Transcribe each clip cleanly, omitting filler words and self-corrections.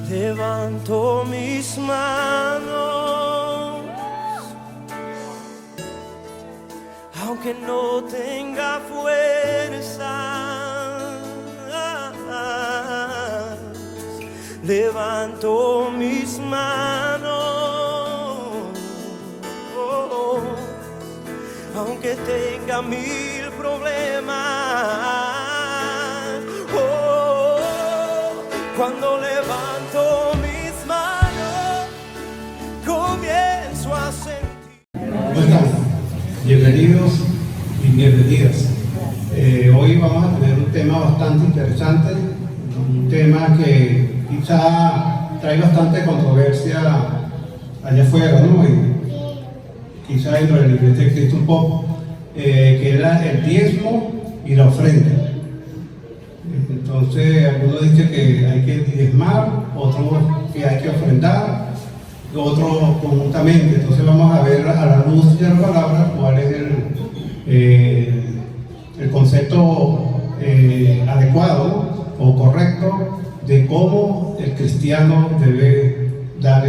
Levanto mis manos, aunque no tenga fuerza. Levanto mis manos, aunque tenga mil problemas. Cuando levanto mis manos, comienzo a sentir. ¿Cómo están? Bienvenidos y bienvenidas. Hoy vamos a tener un tema bastante interesante, un tema que quizá trae bastante controversia allá afuera, ¿no? Y quizá dentro de la Iglesia de Cristo un poco, que era el diezmo y la ofrenda. Entonces, algunos dicen que hay que diezmar, otros que hay que ofrendar, otros conjuntamente. Entonces vamos a ver a la luz de la palabra cuál es el concepto adecuado o correcto de cómo el cristiano debe dar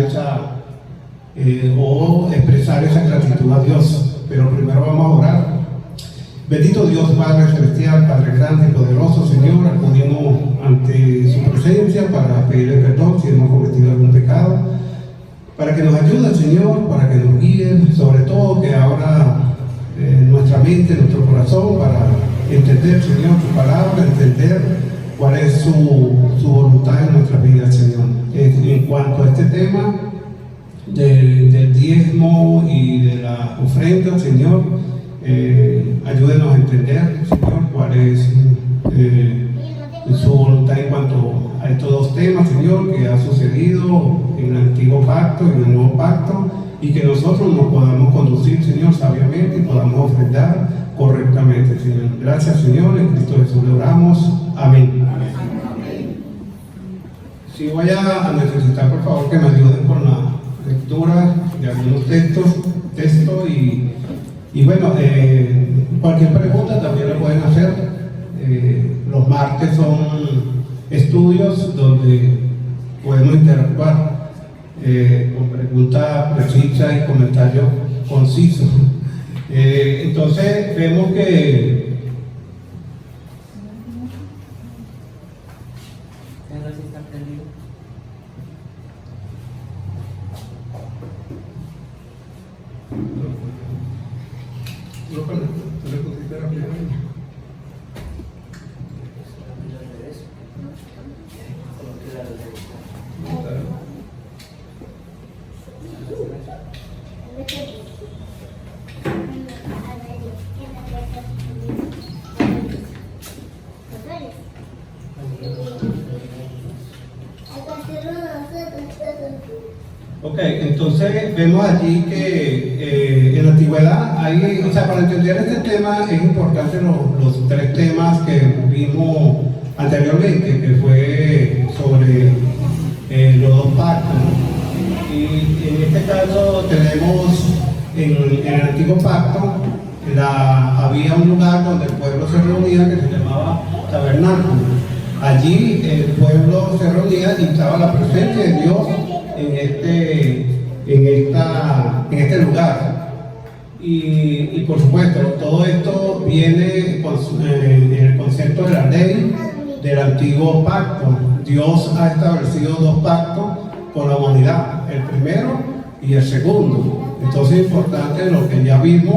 o expresar esa gratitud a Dios. Pero primero vamos a orar. Bendito Dios, Padre Celestial, Padre grande y poderoso, Señor, acudimos ante su presencia para pedirle perdón si hemos cometido algún pecado, para que nos ayude, Señor, para que nos guíe, sobre todo que abra nuestra mente, nuestro corazón, para entender, Señor, tu palabra, entender cuál es su voluntad en nuestra vida, Señor. En cuanto a este tema del diezmo y de la ofrenda, Señor, ayúdenos a entender, Señor, cuál es su voluntad en cuanto a estos dos temas, Señor, que ha sucedido en el antiguo pacto y en el nuevo pacto, y que nosotros nos podamos conducir, Señor, sabiamente y podamos ofrendar correctamente, Señor. Gracias, Señor, en Cristo Jesús le oramos. Amén. Si voy a necesitar, por favor, que me ayuden con la lectura de algunos textos y bueno, cualquier pregunta también la pueden hacer. Los martes son estudios donde podemos interactuar con preguntas precisas y comentarios concisos. Entonces vemos que entonces vemos allí que en la antigüedad hay, o sea, para entender este tema es importante los tres temas que vimos anteriormente, que fue sobre los dos pactos, ¿no? Y en este caso tenemos en el antiguo pacto había un lugar donde el pueblo se reunía que se llamaba tabernáculo. Allí el pueblo se reunía y estaba la presencia de Dios en este lugar. Y por supuesto, todo esto viene en el concepto de la ley del antiguo pacto. Dios ha establecido dos pactos con la humanidad, el primero y el segundo. Entonces es importante lo que ya vimos,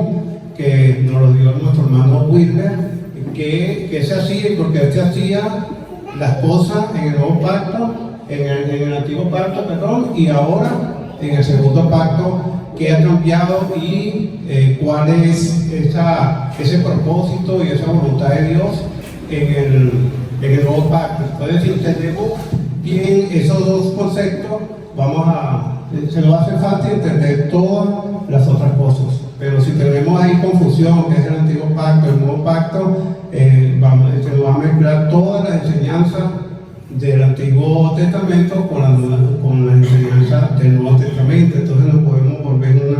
que nos lo dio nuestro hermano Wilber, que se hacía, porque él se hacía las cosas en el nuevo pacto, en el antiguo pacto, perdón, y ahora en el segundo pacto, que ha cambiado y cuál es ese propósito y esa voluntad de Dios en el nuevo pacto. Entonces, si entendemos bien esos dos conceptos, se nos hace fácil entender todas las otras cosas. Pero si tenemos ahí confusión, que es el antiguo pacto, el nuevo pacto, se nos va a mezclar todas las enseñanzas del Antiguo Testamento con la enseñanza del Nuevo Testamento. Entonces nos podemos volver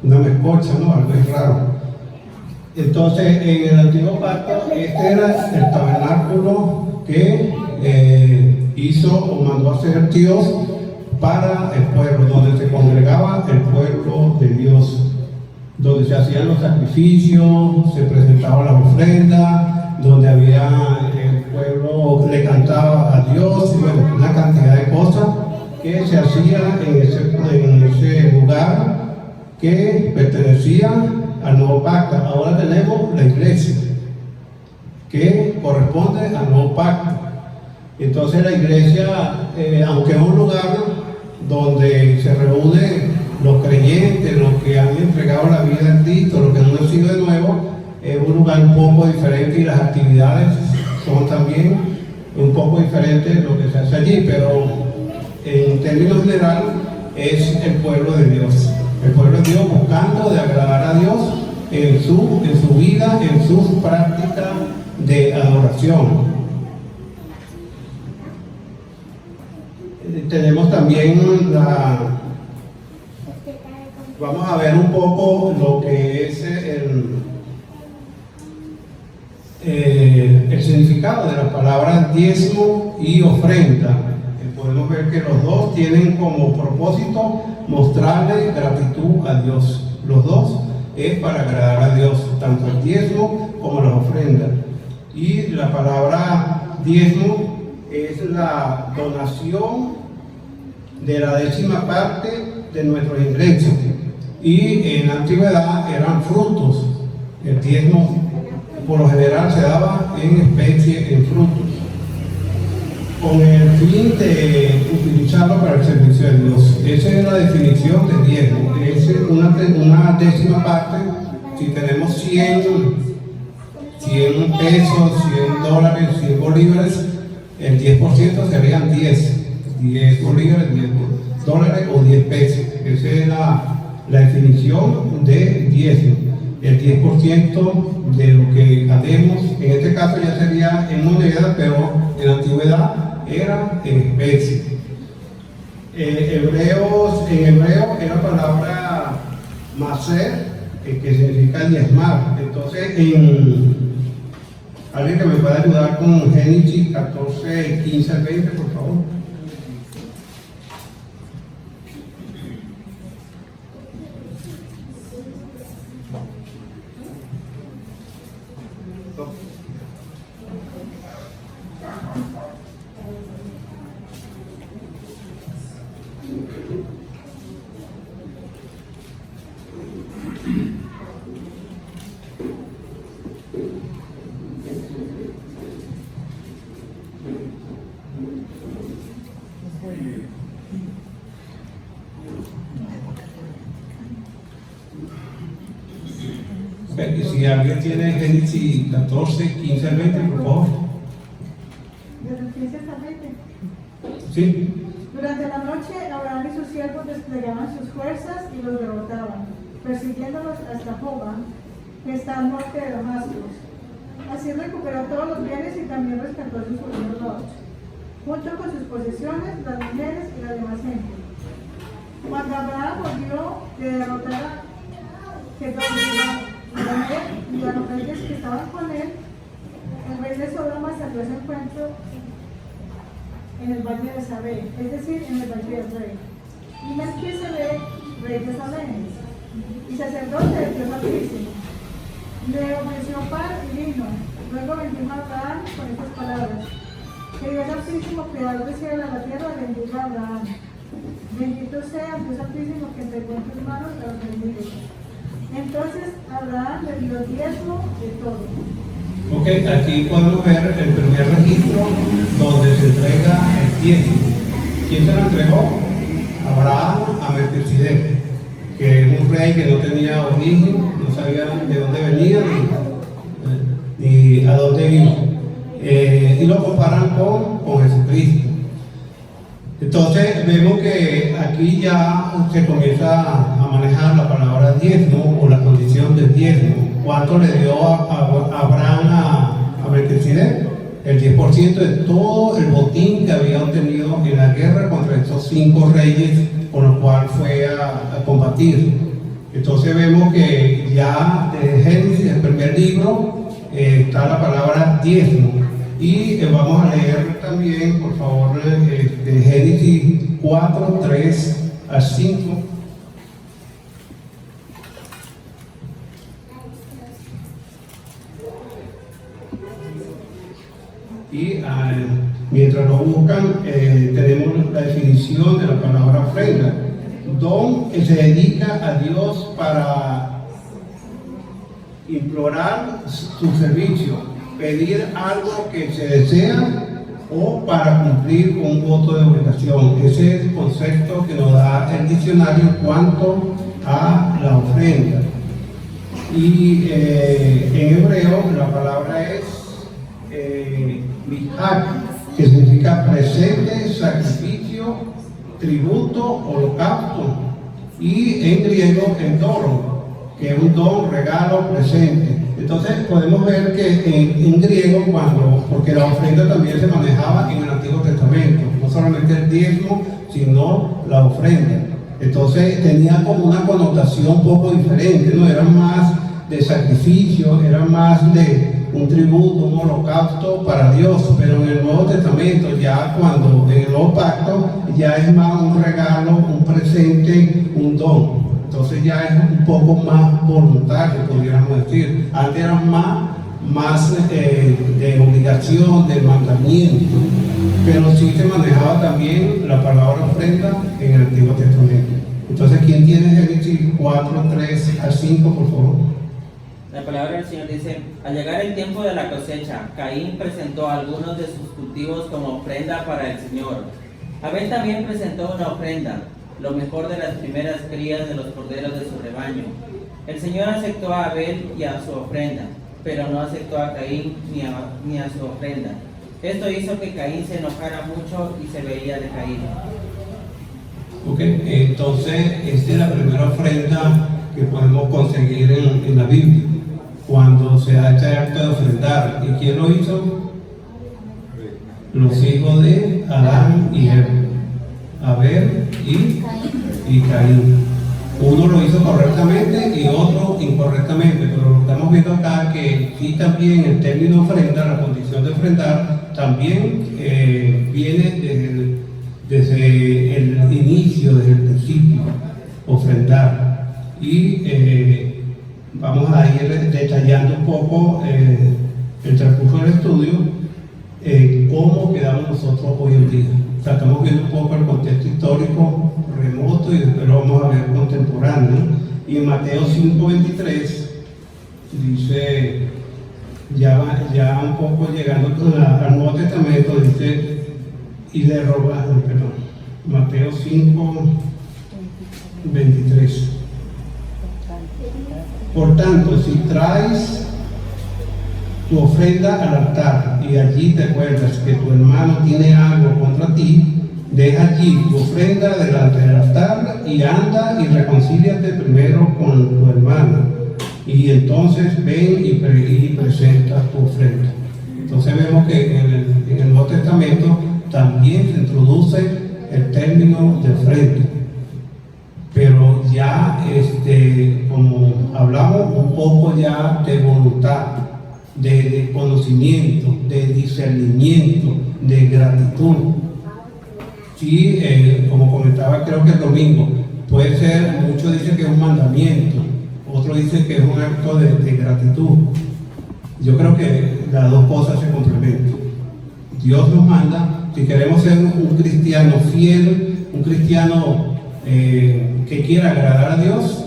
una mezcocha, ¿no? Algo es raro. Entonces, en el Antiguo Pacto, este era el tabernáculo que hizo o mandó a hacer Dios para el pueblo, donde se congregaba el pueblo de Dios, donde se hacían los sacrificios, se presentaban las ofrendas, donde había el pueblo le cantaba a Dios, y bueno, una cantidad de cosas que se hacía en ese lugar que pertenecía al nuevo pacto. Ahora tenemos la iglesia, que corresponde al nuevo pacto. Entonces la iglesia, aunque es un lugar donde se reúnen los creyentes, los que han entregado la vida a Cristo, los que han nacido de nuevo, es un lugar un poco diferente y las actividades son también un poco diferentes de lo que se hace allí, pero en términos generales es el pueblo de Dios. El pueblo de Dios buscando de agradar a Dios en su vida, en sus prácticas de adoración. Tenemos también vamos a ver un poco lo que es el significado de las palabras diezmo y ofrenda. Podemos ver que los dos tienen como propósito mostrarle gratitud a Dios. Los dos es para agradar a Dios, tanto el diezmo como las ofrendas. Y la palabra diezmo es la donación de la 10ª parte de nuestros ingresos. Y en la antigüedad eran frutos. El diezmo por lo general se daba en especie, en frutos, con el fin de utilizarlo para el servicio de Dios. Esa es la definición de diezmo. Es una 10ª parte. Si tenemos 100 pesos, 100 dólares, 100 bolívares, el 10% serían 10 bolívares, 10 dólares o 10 pesos. Esa es la definición de diezmo. El 10% de lo que ganemos, en este caso ya sería en moneda, pero en la antigüedad era en especie. En hebreo es la palabra maser, que significa diezmar. Entonces, alguien que me pueda ayudar con Génesis 14, 15 al 20, por favor. Y si alguien tiene Génesis 14, 15 al 20, por favor. ¿Desde el 15 hasta el 20? Sí. Durante la noche, Abraham y sus siervos desplegaban sus fuerzas y los derrotaban, persiguiéndolos hasta Joba, que está al norte de Damasco. Así recuperó todos los bienes y también rescató a sus sobrinos Lot, junto con sus posesiones, las mujeres y la demás gente. Cuando Abraham volvió de derrotar a Kedorlaomer y a los reyes que estaban con él, el rey de Sodoma salió a su encuentro en el valle de Sabé, es decir, en el valle del rey. Y Melquisedec, rey de Salem, y sacerdote del Dios Altísimo, le ofreció pan y vino. Luego bendijo a Abraham con estas palabras: que Dios Altísimo, creador del cielo y de la tierra, bendiga a Abraham. Bendito sea el Dios Altísimo que entregó en tus manos a los enemigos. Entonces Abraham le dio diezmo de todo. Ok, aquí podemos ver el primer registro donde se entrega el diezmo. ¿Quién se lo entregó? Abraham a Melquisedec, que es un rey que no tenía origen, no sabía de dónde venía ni a dónde iba. Y lo comparan con Jesucristo. Entonces vemos que aquí ya se comienza a manejar la palabra diezmo o la condición del diezmo. ¿Cuánto le dio a Abraham a Melquisedec? El 10% de todo el botín que había obtenido en la guerra contra estos 5 reyes con los cuales fue a combatir. Entonces vemos que ya en Génesis, el primer libro, está la palabra diezmo. Y vamos a leer también, por favor, Génesis 4, 3 a 5. Y mientras lo buscan, tenemos la definición de la palabra ofrenda. Don que se dedica a Dios para implorar su servicio, pedir algo que se desea o para cumplir un voto de obligación. Ese es el concepto que nos da el diccionario en cuanto a la ofrenda. Y en hebreo la palabra es mihak, que significa presente, sacrificio, tributo, holocausto, y en griego el doro, que es un don, regalo, presente. Entonces podemos ver que en griego, porque la ofrenda también se manejaba en el Antiguo Testamento, no solamente el diezmo, sino la ofrenda. Entonces tenía como una connotación un poco diferente, ¿no? Era más de sacrificio, era más de un tributo, un holocausto para Dios, pero en el Nuevo Testamento, ya cuando en el Nuevo Pacto, ya es más un regalo, un presente, un don. Entonces ya es un poco más voluntario, podríamos decir. Antes era más de obligación, de mandamiento, pero sí se manejaba también la palabra ofrenda en el Antiguo Testamento. Entonces, ¿quién tiene Génesis 4, 3 a 5, por favor? La palabra del Señor dice: al llegar el tiempo de la cosecha, Caín presentó algunos de sus cultivos como ofrenda para el Señor. Abel también presentó una ofrenda, lo mejor de las primeras crías de los corderos de su rebaño. El Señor aceptó a Abel y a su ofrenda, pero no aceptó a Caín ni a su ofrenda. Esto hizo que Caín se enojara mucho y se veía decaído. Ok, entonces esta es la primera ofrenda que podemos conseguir en la Biblia, cuando se da este acto de ofrendar. ¿Y quién lo hizo? Los hijos de Adán y Eva, Abel y Caín. Uno lo hizo correctamente y otro incorrectamente, pero lo que estamos viendo acá que sí, también el término ofrenda, la condición de ofrendar, también viene desde el inicio, desde el principio, ofrendar. Y vamos a ir detallando un poco el transcurso del estudio, cómo quedamos nosotros hoy en día. O sea, estamos viendo un poco el contexto histórico remoto y después lo vamos a ver contemporáneo. Y en Mateo 5:23 dice, ya un poco llegando al Nuevo Testamento, dice, y le robaron, perdón, Mateo 5:23. Por tanto, si traes tu ofrenda al altar y allí te acuerdas que tu hermano tiene algo contra ti, deja allí tu ofrenda delante del altar y anda y reconcíliate primero con tu hermano, y entonces ven y presenta tu ofrenda. Entonces vemos que en el Nuevo Testamento también se introduce el término de ofrenda, pero ya como hablamos un poco ya de voluntad, de conocimiento, de discernimiento, de gratitud. Sí, como comentaba creo que el domingo, puede ser, muchos dicen que es un mandamiento, otros dicen que es un acto de gratitud. Yo creo que las dos cosas se complementan. Dios nos manda, si queremos ser un cristiano fiel, un cristiano que quiera agradar a Dios,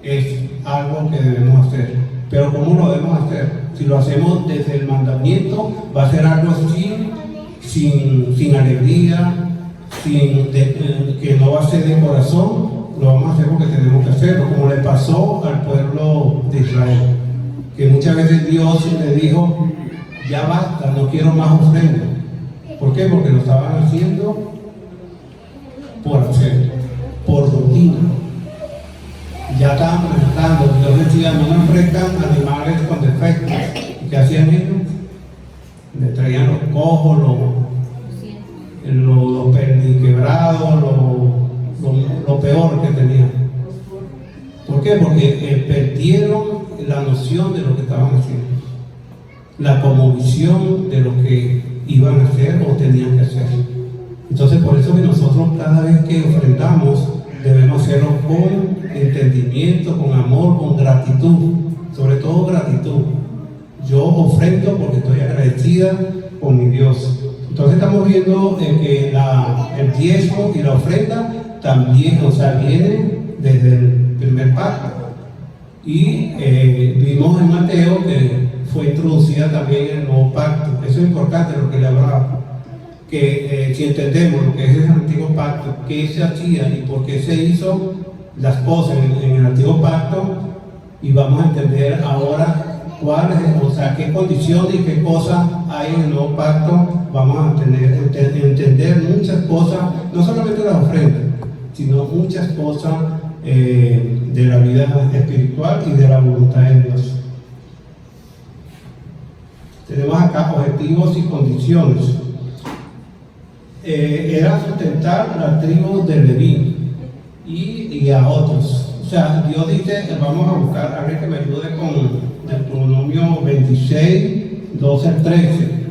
es algo que debemos hacer. Pero ¿cómo lo debemos hacer? Si lo hacemos desde el mandamiento, va a ser algo así, sin alegría, que no va a ser de corazón. Lo vamos a hacer porque tenemos que hacerlo, como le pasó al pueblo de Israel, que muchas veces Dios le dijo, ya basta, no quiero más ofrenda. ¿Por qué? Porque lo estaban haciendo por hacer, por rutina. Ya estaban presentando. Dios decía, no me ofrezcan animales con defectos. ¿Y qué hacían ellos? Le traían los cojos, los perniquebrados, lo peor que tenían. ¿Por qué? Porque perdieron la noción de lo que estaban haciendo, la conmovisión de lo que iban a hacer o tenían que hacer. Entonces, por eso que nosotros cada vez que ofrendamos debemos hacerlo con entendimiento, con amor, con gratitud, sobre todo gratitud. Yo ofrendo porque estoy agradecida con mi Dios. Entonces estamos viendo que el diezmo y la ofrenda también, o sea, vienen desde el primer pacto. Y vimos en Mateo que fue introducida también en el nuevo pacto. Eso es importante lo que le hablaba, que si entendemos lo que es el antiguo pacto, qué se hacía y por qué se hizo las cosas en el antiguo pacto, y vamos a entender ahora cuáles, o sea, qué condiciones y qué cosas hay en el nuevo pacto. Vamos a entender muchas cosas, no solamente las ofrendas, sino muchas cosas de la vida espiritual y de la voluntad de Dios. Tenemos acá objetivos y condiciones. Era sustentar la tribu de Leví y a otros. O sea, Dios dice, vamos a buscar, a ver que me ayude con Deuteronomio 26, 12 al 13.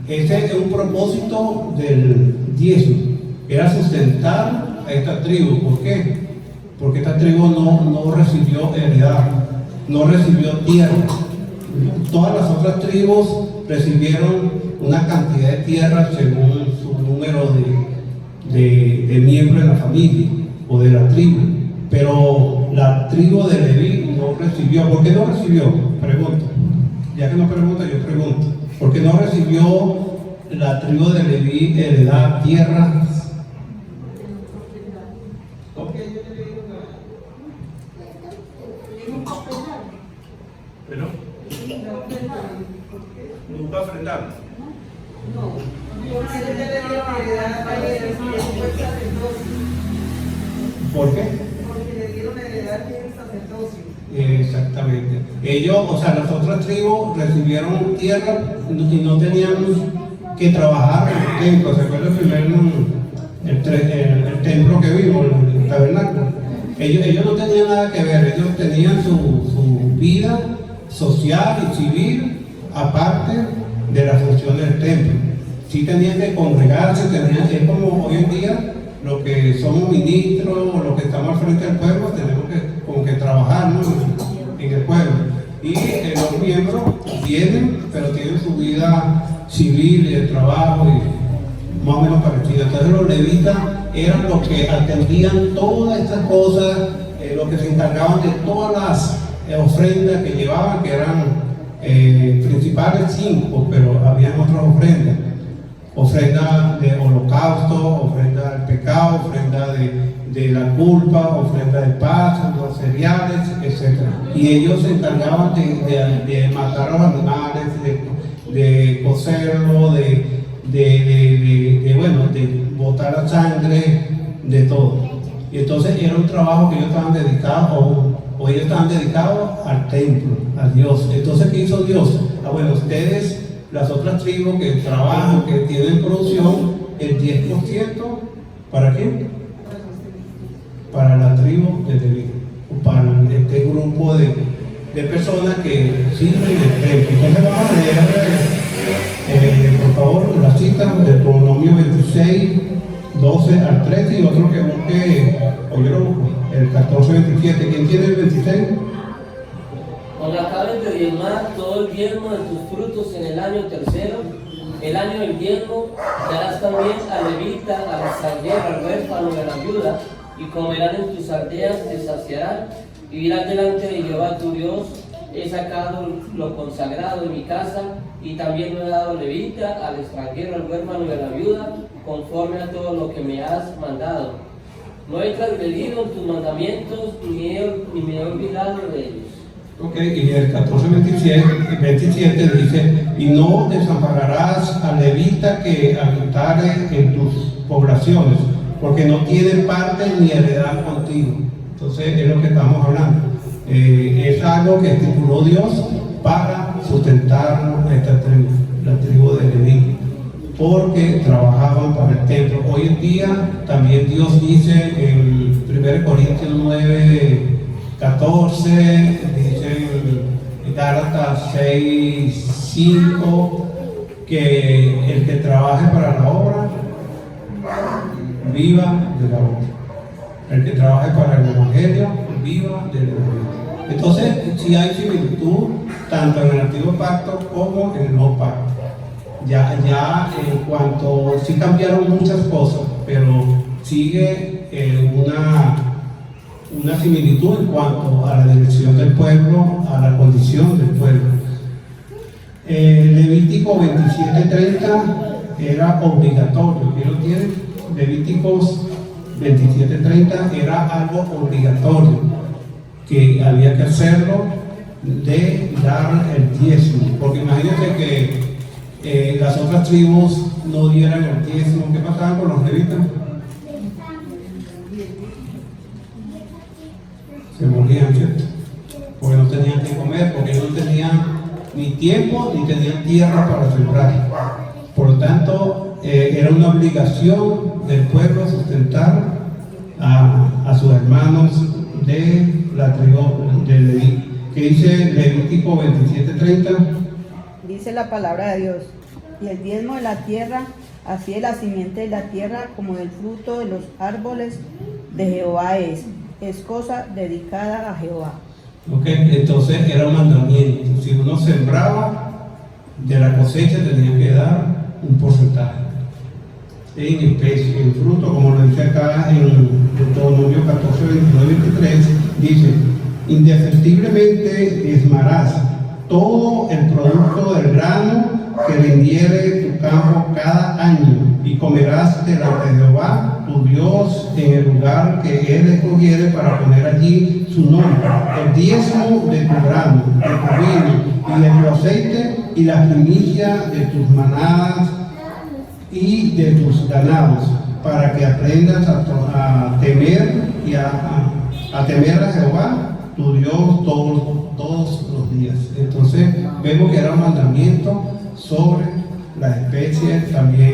Ese es un propósito del diezmo, era sustentar a esta tribu. ¿Por qué? Porque esta tribu no recibió heredad, no recibió tierra. Todas las otras tribus recibieron una cantidad de tierra según su número de miembros de la familia o de la tribu. Pero la tribu de Leví no recibió. ¿Por qué no recibió? Pregunto. Ya que no pregunta, yo pregunto. ¿Por qué no recibió la tribu de Leví heredad, tierra? ¿Pero? ¿Nunca ofrendaron? ¿Por qué? Porque le dieron heredad que es sacerdocio. Exactamente. Ellos, o sea, las otras tribus recibieron tierra y no tenían que trabajar en el templo. ¿Se acuerdan el templo que vimos, el tabernáculo? Ellos no tenían nada que ver, ellos tenían su vida social y civil aparte de las funciones del templo. Sí tenían que congregarse, es como hoy en día los que somos ministros o los que estamos al frente del pueblo, tenemos que como que trabajar, ¿no?, en el pueblo. Y los miembros vienen, pero tienen su vida civil y de trabajo y más o menos parecida. Entonces los levitas eran los que atendían todas estas cosas, los que se encargaban de todas las ofrendas que llevaban, que eran principales 5, pero habían otras ofrendas. Ofrenda de holocausto, ofrenda del pecado, ofrenda de la culpa, ofrenda de paz, los cereales, etc. Y ellos se encargaban de matar a los animales, de cocerlo, de botar la sangre, de todo. Y entonces era un trabajo que ellos estaban dedicados, o ellos estaban dedicados al templo, a Dios. Entonces, ¿qué hizo Dios? Bueno, ustedes, las otras tribus que trabajan, que tienen producción, el 10%, ¿para quién? Para la tribu de Leví, o para este grupo de personas que sirven el templo. Entonces vamos a leer, por favor, la cita del Deuteronomio 26, 12 al 13, y otro que busque, o yo lo busco, el 14, 27. ¿Quién tiene el 26? Cuando acabes de diezmar todo el diezmo de tus frutos en el año tercero, el año del diezmo, darás también al levita, al extranjero, al huérfano y a la viuda, y comerán en tus aldeas, te saciarán, y dirás delante de Jehová tu Dios: he sacado lo consagrado de mi casa, y también lo he dado al levita, al extranjero, al huérfano y a la viuda, conforme a todo lo que me has mandado. No he transgredido tus mandamientos, ni me he olvidado de ellos. Ok, y el 14, 27 dice: y no desampararás al levita que habitare en tus poblaciones, porque no tiene parte ni heredad contigo. Entonces es lo que estamos hablando. Es algo que estipuló Dios para sustentar a esta tribu, la tribu de Leví, porque trabajaban para el templo. Hoy en día también Dios dice en 1 Corintios 9, 14, dice en Gálatas 6, 5, que el que trabaje para la obra viva de la obra. El que trabaje para el Evangelio viva del Evangelio. Entonces, sí hay similitud tanto en el Antiguo Pacto como en el Nuevo Pacto. Ya en cuanto, sí cambiaron muchas cosas, pero sigue una similitud en cuanto a la dirección del pueblo, a la condición del pueblo. Levítico 27:30 era obligatorio. ¿Quién lo tiene? Levíticos 27:30 era algo obligatorio, que había que hacerlo, de dar el diezmo. Porque imagínense que las otras tribus no dieran el diezmo. ¿Qué pasaba con los levitas? Se morían, ¿cierto? Porque no tenían que comer, porque no tenían ni tiempo ni tenían tierra para sembrar. Por lo tanto, era una obligación del pueblo sustentar a sus hermanos de la tribu de Leví. ¿Qué dice Levítico 27:30? Dice la palabra de Dios: y el diezmo de la tierra, así de la simiente de la tierra como del fruto de los árboles de Jehová es cosa dedicada a Jehová. Ok, entonces era un mandamiento. Si uno sembraba, de la cosecha tenía que dar un porcentaje en especie, en fruto, como lo dice acá en Deuteronomio 14, 29, 23, dice: indefectiblemente diezmarás todo el producto del grano que rindiere tu campo cada año, y comerás delante de Jehová tu Dios en el lugar que él escogiere para poner allí su nombre. El diezmo de tu grano, de tu vino y de tu aceite, y la primicia de tus manadas y de tus ganados, para que aprendas a temer y a temer a Jehová tu Dios todos los días. Entonces vemos que era un mandamiento sobre las especies, también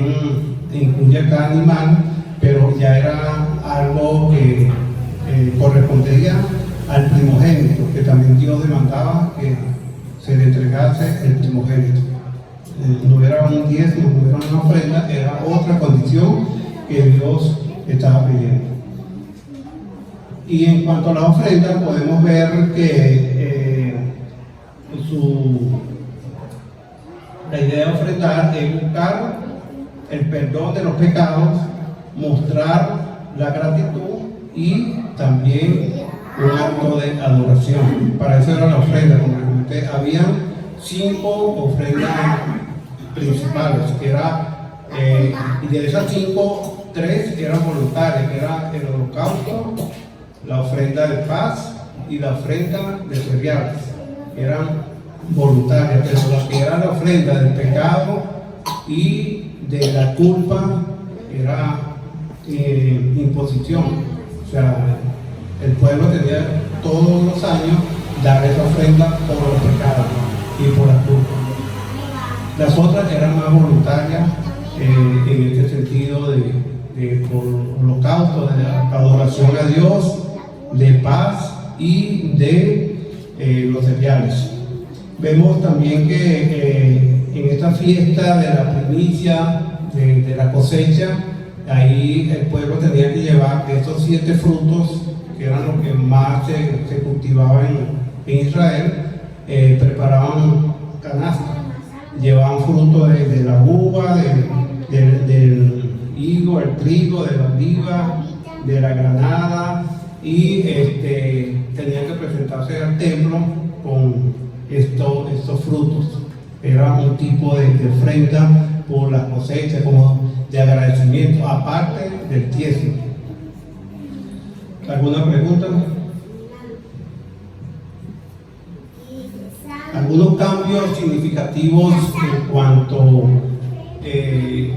incluye cada animal, pero ya era algo que correspondía al primogénito, que también Dios demandaba que se le entregase el primogénito. No era un diezmo, no era una ofrenda, era otra condición que Dios estaba pidiendo. Y en cuanto a la ofrenda, podemos ver que la idea de ofrendar es buscar el perdón de los pecados, mostrar la gratitud y también un acto de adoración. Para eso era la ofrenda. Como les comenté, habían 5 ofrendas principales, que era, y de esas 5, 3 eran voluntarias, que era el holocausto, la ofrenda de paz y la ofrenda de cereales. Eran voluntarias, pero la que era la ofrenda del pecado y de la culpa era imposición. O sea, el pueblo tenía todos los años dar esa ofrenda por los pecados y por la culpa. Las otras eran más voluntarias en este sentido de holocausto, de adoración a Dios, de paz y de los cereales. Vemos también que en esta fiesta de la primicia de la cosecha, ahí el pueblo tenía que llevar estos 7 frutos, que eran los que más se cultivaban en Israel. Preparaban canastas, llevaban frutos de la uva, del higo, el trigo, de la oliva, de la granada, y tenían que presentarse al templo con estos frutos. Era un tipo de ofrenda por la cosecha, como de agradecimiento, aparte del diezmo. ¿Alguna pregunta? Algunos cambios significativos en cuanto del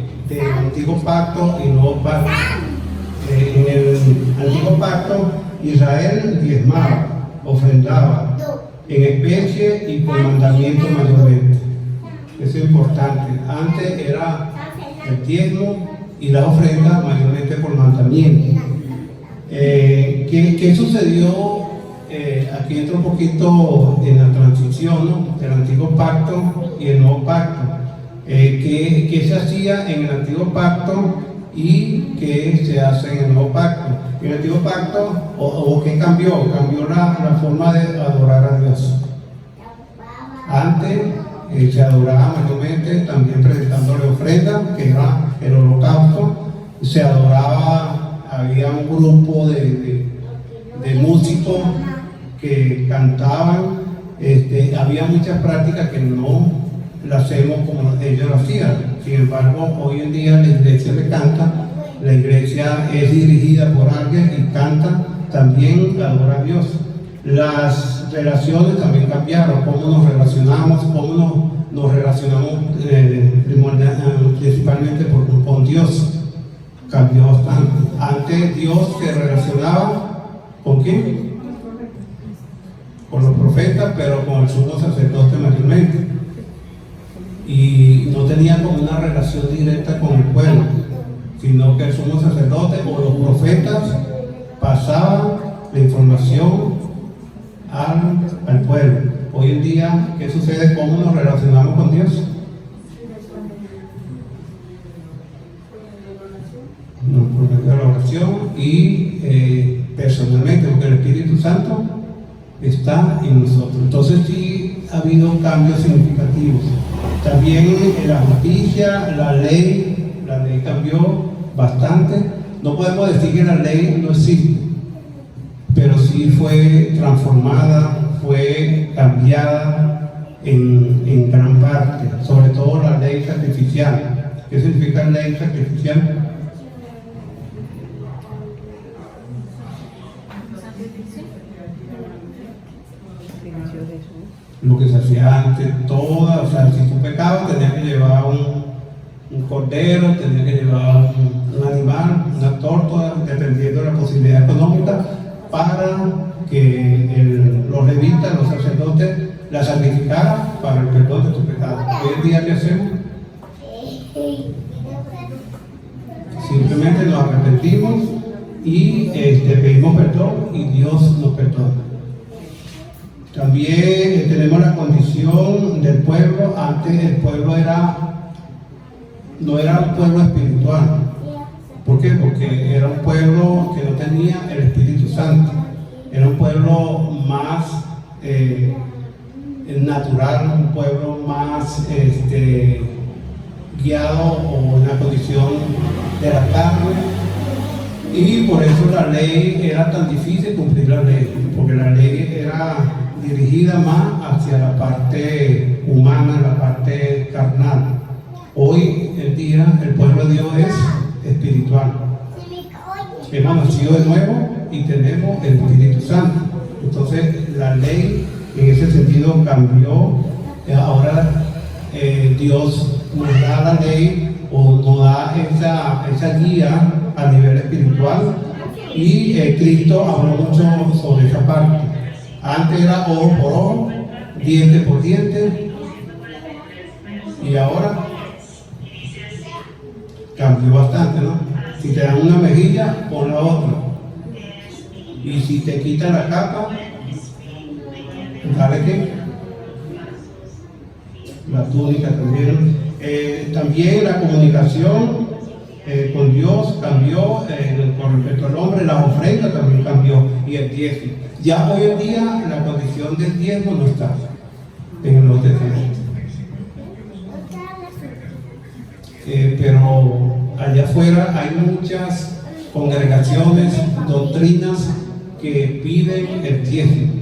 Antiguo Pacto y Nuevo Pacto. En el Antiguo Pacto, Israel diezmaba, ofrendaba en especie y por mandamiento mayormente. Eso es importante. Antes era el diezmo y la ofrenda mayormente por mandamiento. ¿Qué sucedió? Aquí entra un poquito en la transición, ¿no?, del Antiguo Pacto y el Nuevo Pacto. ¿Qué se hacía en el antiguo pacto y qué se hace en el nuevo pacto? En el antiguo pacto, o ¿qué cambió? Cambió la forma de adorar a Dios. Antes se adoraba mayormente también presentándole ofrenda, que era el holocausto. Se adoraba, había un grupo de músicos que cantaban. Había muchas prácticas que no las hacemos como ellos lo hacían. Sin embargo, hoy en día la iglesia le canta, la iglesia es dirigida por alguien y canta, también adora a Dios. Las relaciones también cambiaron, cómo nos relacionamos, principalmente con Dios. Cambió bastante. Antes Dios se relacionaba ¿con quién? Con los profetas, pero con el sumo sacerdote mayormente. Y no tenía como una relación directa con el pueblo, sino que el sumo sacerdote o los profetas pasaban la información al pueblo. Hoy en día, ¿qué sucede? ¿Cómo nos relacionamos con Dios? Por medio de la oración y personalmente, porque el Espíritu Santo está en nosotros. Entonces sí ha habido cambios significativos. También en la justicia, la ley cambió bastante. No podemos decir que la ley no existe, pero sí fue transformada, fue cambiada en gran parte, sobre todo la ley sacrificial. ¿Qué significa ley sacrificial? Lo que se hacía antes, o sea, si tú pecabas tenías que llevar un cordero, tenías que llevar un animal, una torta, dependiendo de la posibilidad económica, para que los levitas, los sacerdotes, la sacrificaran para el perdón de tus pecados. Hoy en día, ¿qué hacemos? Simplemente nos arrepentimos y pedimos perdón y Dios nos perdona. También tenemos la condición del pueblo. Antes el pueblo no era un pueblo espiritual. ¿Por qué? Porque era un pueblo que no tenía el Espíritu Santo. Era un pueblo más natural, un pueblo más guiado o en la condición de la carne. Y por eso la ley era tan difícil cumplir la ley, porque la ley era dirigida más hacia la parte humana, la parte carnal. Hoy en día el pueblo de Dios es espiritual. Hemos nacido de nuevo y tenemos el Espíritu Santo. Entonces la ley en ese sentido cambió. Ahora Dios nos da la ley o nos da esa guía a nivel espiritual, y Cristo habló mucho sobre esa parte. Antes era ojo por ojo, diente por diente, y ahora cambió bastante, ¿no? Si te dan una mejilla, pon la otra, y si te quitan la capa, ¿sabe qué? La túnica también. También la comunicación con Dios cambió, con respecto al hombre. La ofrenda también cambió, y el diezmo. Ya hoy en día la condición del diezmo no está en el Nuevo Testamento. Pero allá afuera hay muchas congregaciones, doctrinas que piden el diezmo,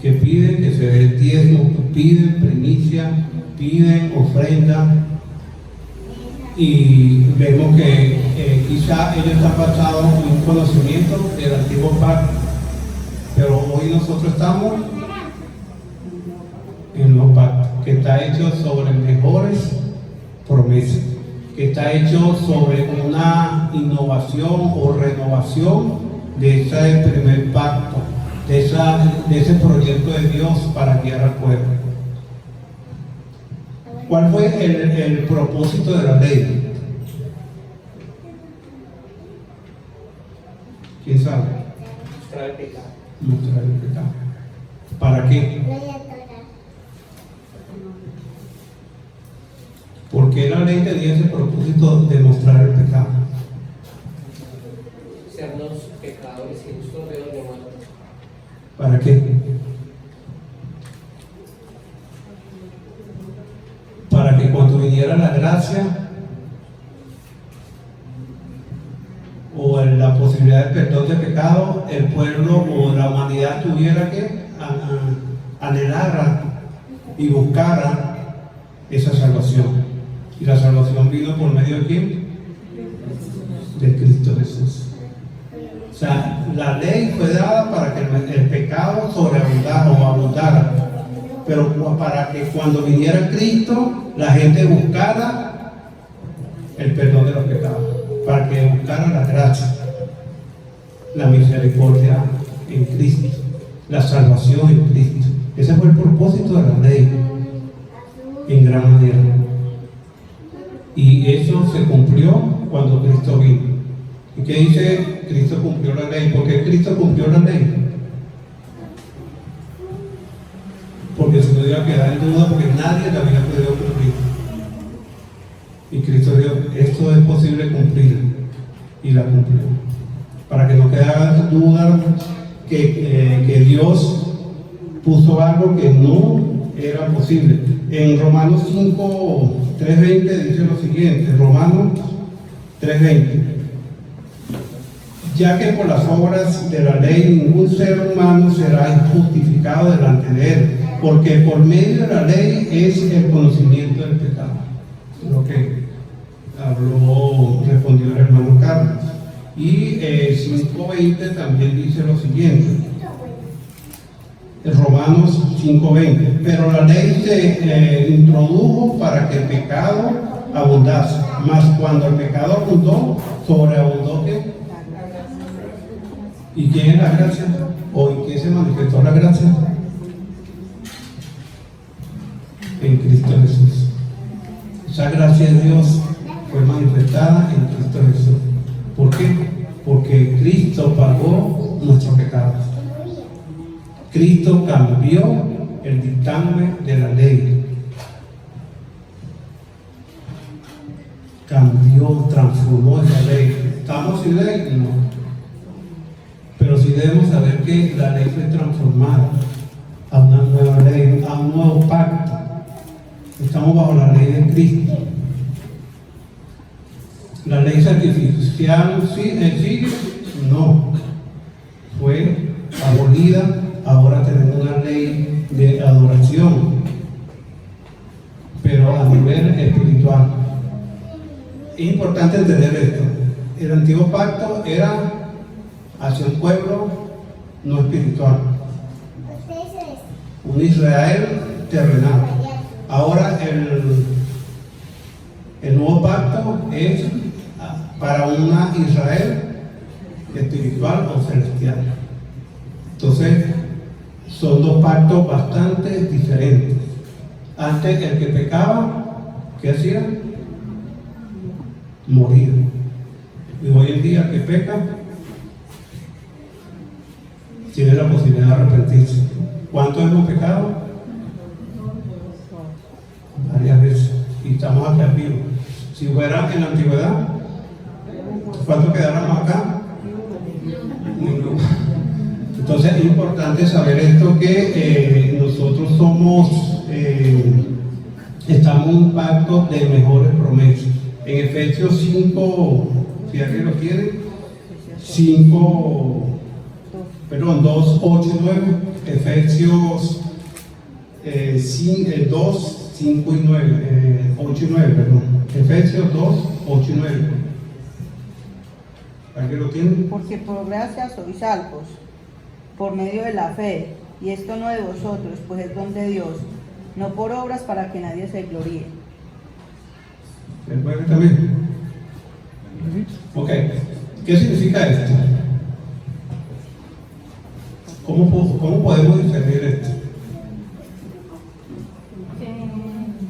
que piden que se dé el diezmo, que piden primicia, piden ofrenda. Y vemos que quizá ellos están basados en un conocimiento del antiguo pacto, pero hoy nosotros estamos en el nuevo pacto, que está hecho sobre mejores promesas, que está hecho sobre una innovación o renovación de ese primer pacto, de ese proyecto de Dios para guiar al pueblo. ¿Cuál fue el propósito de la ley? ¿Quién sabe? Mostrar el pecado. Mostrar el pecado. ¿Para qué? Porque la ley tenía ese propósito de mostrar el pecado. Sernos pecadores y justos reos de muerte. ¿Para qué? Para que cuando viniera la gracia o la posibilidad de perdón de pecado, el pueblo o la humanidad tuviera que anhelar y buscara esa salvación. Y la salvación vino por medio de ¿quién? De Cristo Jesús. O sea, la ley fue dada para que el pecado sobreabundara o abundara, pero para que cuando viniera Cristo la gente buscara el perdón de los pecados, para que buscara la gracia, la misericordia en Cristo, la salvación en Cristo. Ese fue el propósito de la ley en gran manera, y eso se cumplió cuando Cristo vino. ¿Y qué dice? Cristo cumplió la ley. ¿Por qué Cristo cumplió la ley? Porque se no iba a quedar en duda, porque nadie la había podido cumplir. Y Cristo dijo, esto es posible cumplir, y la cumplió. Para que no quedara duda que Dios puso algo que no era posible. En Romanos 5, 3:20 dice lo siguiente, Romanos 3:20. Ya que por las obras de la ley ningún ser humano será justificado delante de él, porque por medio de la ley es el conocimiento del pecado. Lo que respondió el hermano Carlos. Y 5:20 también dice lo siguiente, Romanos 5:20, pero la ley se introdujo para que el pecado abundase, mas cuando el pecado abundó, sobreabundó ¿qué? ¿Y quién es la gracia? ¿O en qué se manifestó la gracia? En Cristo Jesús. Esa gracia de Dios fue manifestada en Cristo Jesús. ¿Por qué? Porque Cristo pagó nuestros pecados. Cristo cambió el dictamen de la ley. Cambió, transformó esa ley. ¿Estamos sin ley? No. Pero sí debemos saber que la ley fue transformada a una nueva ley, a un nuevo pacto. Estamos bajo la ley de Cristo. La ley sacrificial sigue, no, fue abolida. Ahora tenemos una ley de adoración, pero a nivel espiritual. Es importante entender esto. El antiguo pacto era hacia un pueblo no espiritual, un Israel terrenal. Ahora el nuevo pacto es para una Israel espiritual o celestial. Entonces son dos pactos bastante diferentes. Antes el que pecaba, ¿qué hacía? Moría. Y hoy en día el que peca tiene la posibilidad de arrepentirse. ¿Cuánto hemos pecado? Varias veces. Y estamos aquí arriba. Si fuera en la antigüedad, ¿cuántos quedáramos acá? Ninguno. Entonces es importante saber esto, que nosotros estamos en un pacto de mejores promesas. En Efesios 5, si alguien lo quiere, 2, 8 y 9, Efesios 2, 5 y 9, 8 y 9, perdón. Efesios 2, 8 y 9. ¿Alguien lo tiene? Porque por gracia sois salvos, por medio de la fe, y esto no de vosotros, pues es don de Dios, no por obras para que nadie se gloríe. ¿El pueblo también? Ok, ¿qué significa esto? ¿Cómo podemos discernir esto?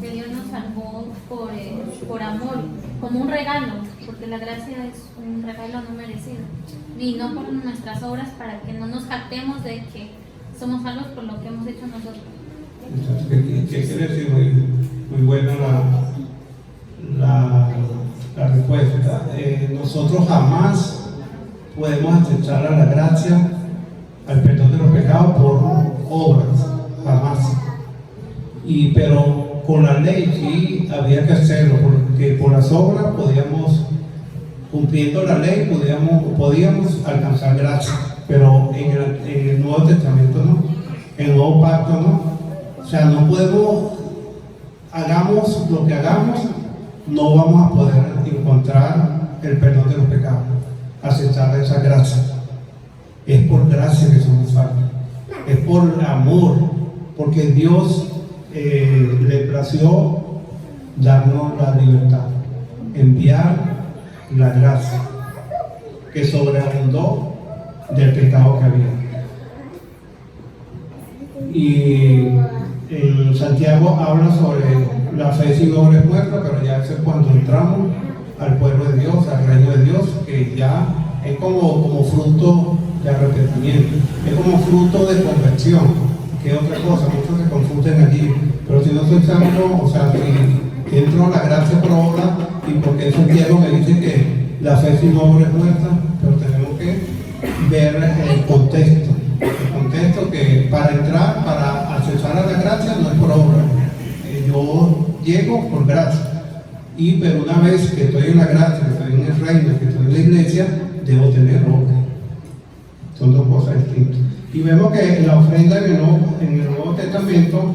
Que Dios nos salvó por amor, como un regalo, porque la gracia es un regalo no merecido, y no por nuestras obras, para que no nos jactemos de que somos salvos por lo que hemos hecho nosotros. ¿Qué quiere decir? Muy buena la respuesta. Nosotros jamás podemos accesar a la gracia, al perdón de los pecados por obras, jamás. Pero con la ley sí había que hacerlo, porque por las obras podíamos, cumpliendo la ley, podíamos alcanzar gracia, pero en el Nuevo Testamento no, en el Nuevo Pacto no. O sea, no podemos, hagamos lo que hagamos, no vamos a poder encontrar el perdón de los pecados, aceptar esa gracia. Es por gracia que somos salvos, es por amor, porque Dios le plació darnos la libertad, enviar la gracia que sobreabundó del pecado que había. Y en Santiago habla sobre la fe sin obras muerta, pero ya eso es cuando entramos al pueblo de Dios, al reino de Dios, que ya es como fruto de arrepentimiento, es como fruto de conversión, que es otra cosa. Muchos se confunden allí, pero si no soy salvo, o sea, si entro a la gracia por obra, y porque Santiago me dice que la fe sin obras es muerta, pero tenemos que ver el contexto que para entrar, para accesar a la gracia no es por obra. Yo llego por gracia, pero una vez que estoy en la gracia, que estoy en el reino, que estoy en la iglesia, debo tener obra. Son dos cosas distintas. Y vemos que la ofrenda en el Nuevo Testamento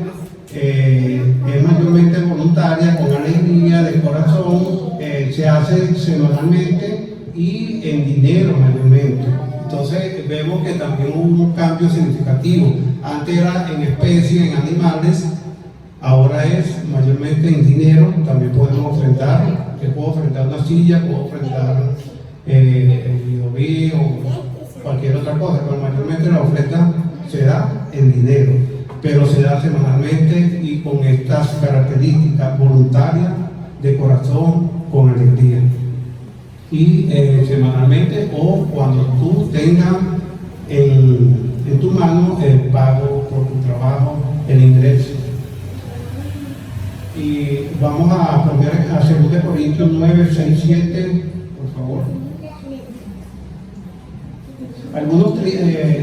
es mayormente voluntaria, con alegría, de corazón, se hace semanalmente y en dinero mayormente. Entonces vemos que también hubo un cambio significativo. Antes era en especie, en animales, ahora es mayormente en dinero. También podemos ofrendar, que puedo ofrendar una silla, puedo ofrendar el videoví o cualquier otra cosa, pero mayormente la ofrenda se da en dinero, pero se da semanalmente y con estas características voluntarias, de corazón, con alegría. Y semanalmente o cuando tú tengas en tu mano el pago por tu trabajo, el ingreso. Y vamos a cambiar a 2 Corintios 9, 6, 7, por favor. Algunos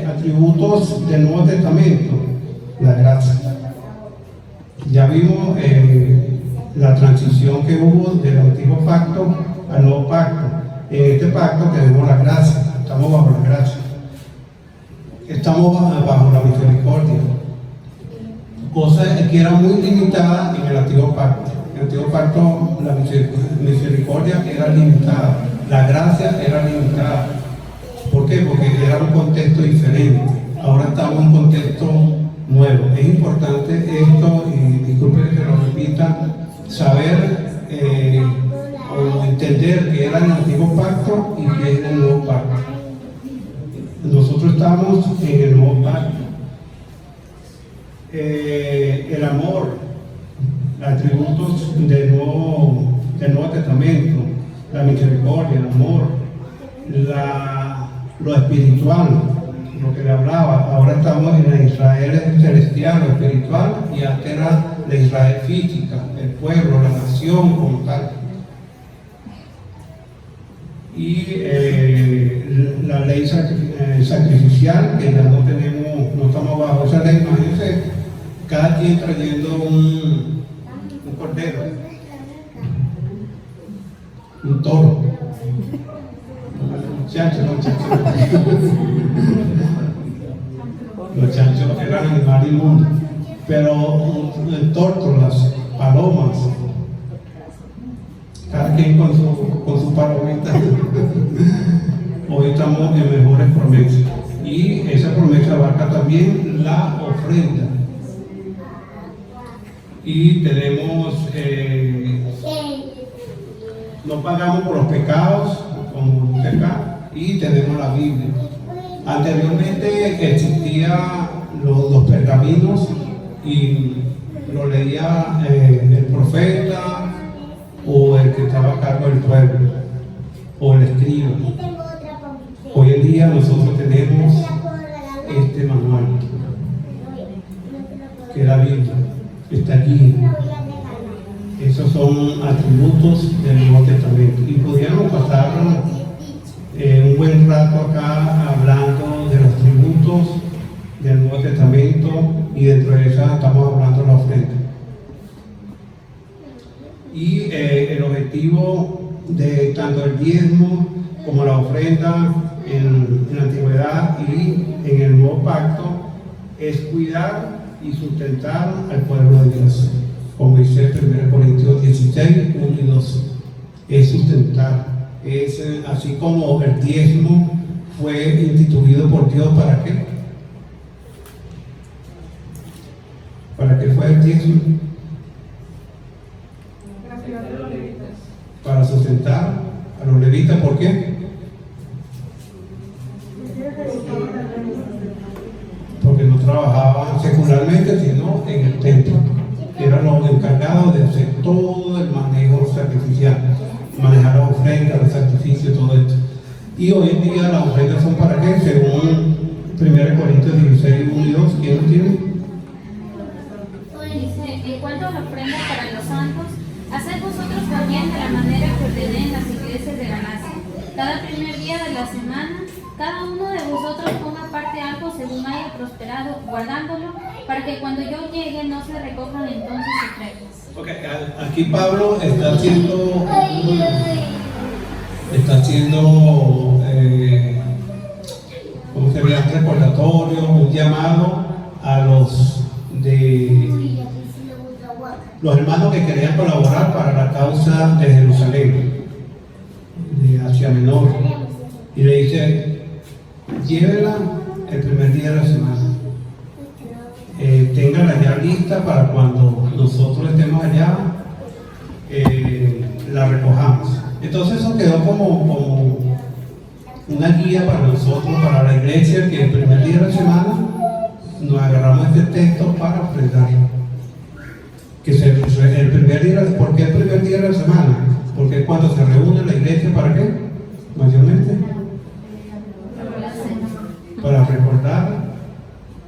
atributos del Nuevo Testamento, la gracia. Ya vimos la transición que hubo del antiguo pacto al nuevo pacto. En este pacto tenemos la gracia, estamos bajo la gracia, estamos bajo la misericordia, cosa que era muy limitada en el antiguo pacto. En el antiguo pacto la misericordia era limitada, la gracia era limitada. ¿Por qué? Porque era un contexto diferente. Ahora estamos en un contexto nuevo. Es importante esto, y disculpen que lo repita, saber o entender que era el antiguo pacto y que es el nuevo pacto. Nosotros estamos en el nuevo pacto. El amor, atributos del Nuevo Testamento, la misericordia, el amor, lo espiritual, lo que le hablaba. Ahora estamos en la Israel celestial, lo espiritual, y antes era la Israel física, el pueblo, la nación como tal. Y la ley sacrificial, que ya no estamos bajo esa ley. Imagínense cada quien trayendo un cordero, un toro, los chanchos eran animales inmundos, pero tórtolas, palomas, cada quien con su palomita. Hoy estamos en mejores promesas, y esa promesa abarca también la ofrenda. Y tenemos, no pagamos por los pecados, como dice acá, y tenemos la Biblia. Anteriormente existían los pergaminos y lo leía el profeta o el que estaba a cargo del pueblo o el escriba. Hoy en día nosotros tenemos este manual, que es la Biblia, está aquí, Esos son atributos del Nuevo Testamento. Y pudiéramos pasar un buen rato acá hablando de los tributos del Nuevo Testamento, y dentro de eso estamos hablando de la ofrenda. Y el objetivo de tanto el diezmo como la ofrenda en la antigüedad y en el nuevo pacto es cuidar y sustentar al pueblo de Dios, como dice 1 Corintios 16, 1 y 12. Es sustentar, es así como el diezmo fue instituido por Dios. ¿Para qué? ¿Para qué fue el diezmo? Para sustentar a los levitas. ¿Por qué? Porque no trabajaban secularmente, sino en el templo. Eran los encargados de hacer todo el manejo sacrificial, manejar las ofrendas, los sacrificios, todo esto. Y hoy en día las ofrendas son ¿para qué? Según 1 Corintios 16, 1 y 2, ¿quién lo tiene? Dice, en cuanto a la ofrenda para los santos, haced vosotros también de la manera que ordené en las iglesias de Galacia. Cada primer día de la semana, cada uno de vosotros ponga aparte algo según haya prosperado, guardándolo, para que cuando yo llegue no se recojan entonces ofrendas. Okay, aquí Pablo está haciendo ¿cómo se llama? Un recordatorio, un llamado a los hermanos que querían colaborar para la causa de Jerusalén, de Asia Menor, y le dice: llévela el primer día de la semana, téngala ya lista para cuando nosotros estemos allá, la recojamos. Entonces eso quedó como una guía para nosotros, para la iglesia, que el primer día de la semana nos agarramos este texto para ofrendar. Que el primer día, ¿por qué el primer día de la semana? Porque cuando se reúne la iglesia, ¿para qué? Mayormente para recordar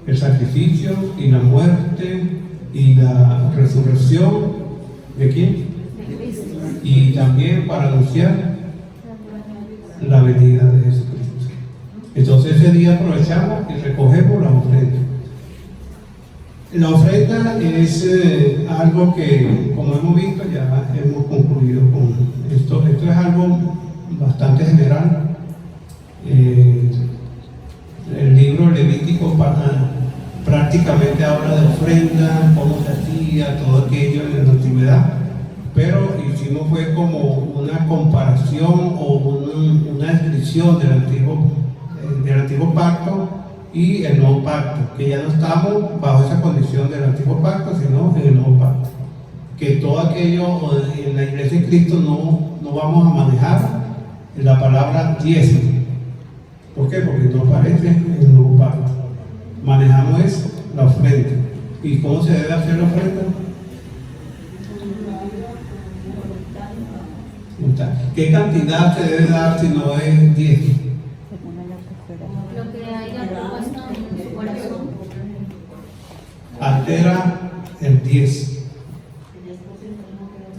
el sacrificio y la muerte y la resurrección ¿de quién? Y también para anunciar la venida de Jesucristo. Entonces ese día aprovechamos y recogemos la ofrenda. La ofrenda es algo que, como hemos visto, ya hemos concluido con esto. Esto es algo bastante general. El libro Levítico prácticamente habla de ofrenda, cómo se hacía, todo aquello en la antigüedad, pero hicimos fue como una comparación o una descripción del antiguo pacto y el nuevo pacto, que ya no estamos bajo esa condición del antiguo pacto, sino en el nuevo pacto, que todo aquello en la iglesia de Cristo no vamos a manejar la palabra diezmo. ¿Por qué? Porque no aparece en el nuevo pacto. Manejamos es la ofrenda. ¿Y cómo se debe hacer la ofrenda? ¿Qué cantidad se debe dar si no es 10? Lo que haya propuesto en su corazón. Altera el 10.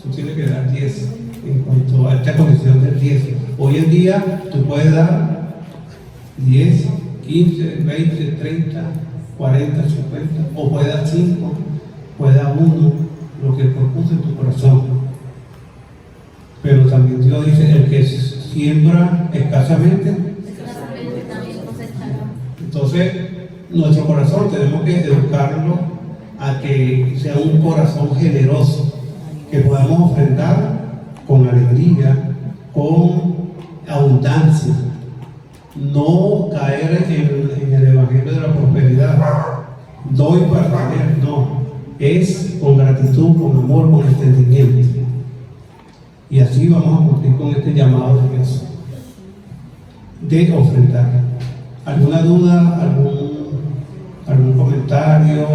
Tú tienes que dar 10 en cuanto a esta condición del 10. Hoy en día tú puedes dar 10, 15, 20, 30, 40, 50, o puede dar 5, puede dar 1, lo que propuso en tu corazón. Pero también Dios dice: el que siembra escasamente también cosechará. Entonces, nuestro corazón tenemos que educarlo a que sea un corazón generoso, que podamos ofrendar con alegría, con abundancia. No caer en el evangelio de la prosperidad, doy para tener, no, es con gratitud, con amor, con entendimiento. Y así vamos a cumplir con este llamado de Dios de ofrendar. ¿Alguna duda? ¿Algún comentario?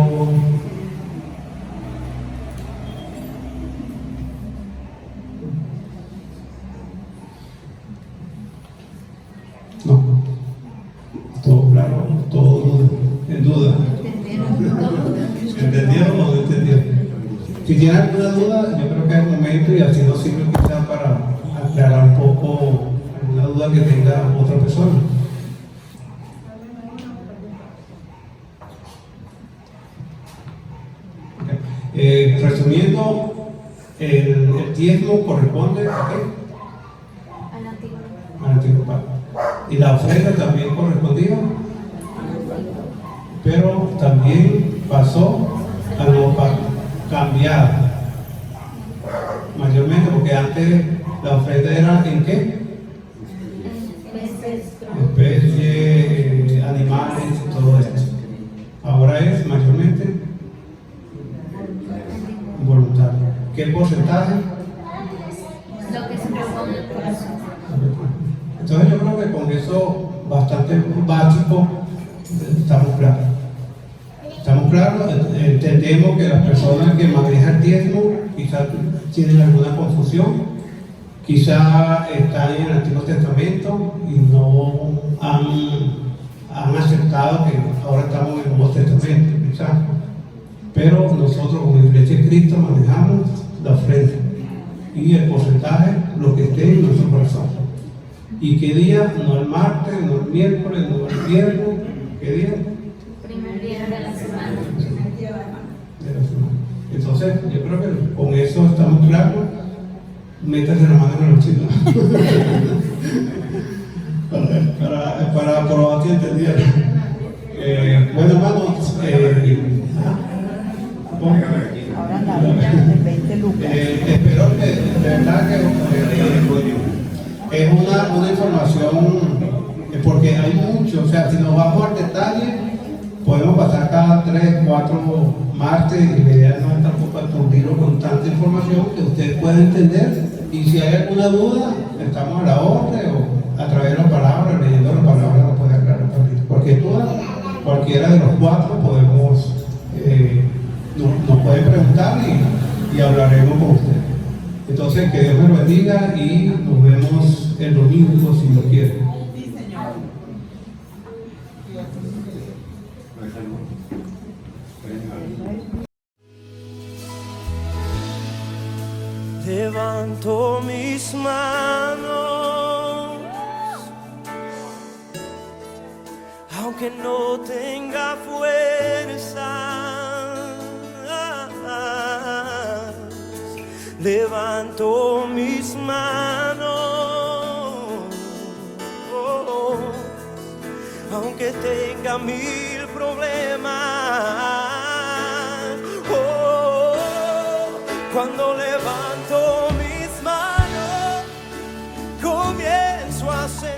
No. Todo claro, todo en duda. ¿Entendieron o no entendieron? Si tienen alguna duda, yo creo que es el momento y así nos sirve quizá para aclarar un poco alguna duda que tenga otra persona. Resumiendo, el diezmo corresponde a qué? Al antiguo. Al antiguo pacto. Y la ofrenda también correspondía, pero también pasó al nuevo pacto, cambiada. Mayormente porque antes la ofrenda era en qué? Especies, animales, todo esto. Ahora es mayormente voluntario. ¿Qué porcentaje? Lo que se propone el corazón. Entonces yo creo que con eso bastante básico estamos claros. Estamos claros, entendemos que las personas que manejan el diezmo quizás tienen alguna confusión, quizás están en el Antiguo Testamento y no han aceptado que ahora estamos en el Nuevo Testamento, quizás. Pero nosotros como Iglesia de Cristo manejamos la ofrenda y el porcentaje, lo que esté en nuestro corazón. ¿Y qué día? No el martes, no el miércoles, no el viernes. ¿Qué día? Primer día de la semana. De la semana. Entonces, yo creo que con eso estamos claros. Métase la mano en el bolsillo. para probar que entendieron. Bueno, hermanos, Ahora la vida de 20 lucas. espero que de verdad que es una información, porque hay mucho, o sea, si nos vamos al detalle, podemos pasar cada 3, 4 martes y la idea no es tampoco aturdirlo con tanta información que ustedes pueden entender, y si hay alguna duda, estamos a la orden o a través de las palabras, leyendo las palabras nos puede aclarar también. Cualquier duda, cualquiera de los 4 podemos, nos pueden preguntar y hablaremos con ustedes. Entonces, que Dios me lo bendiga y nos vemos el domingo si lo quieren. Levanto mis manos, aunque no tenga fuerza. Levanto mis manos, aunque tenga 1000 problemas. Cuando levanto mis manos, comienzo a sentir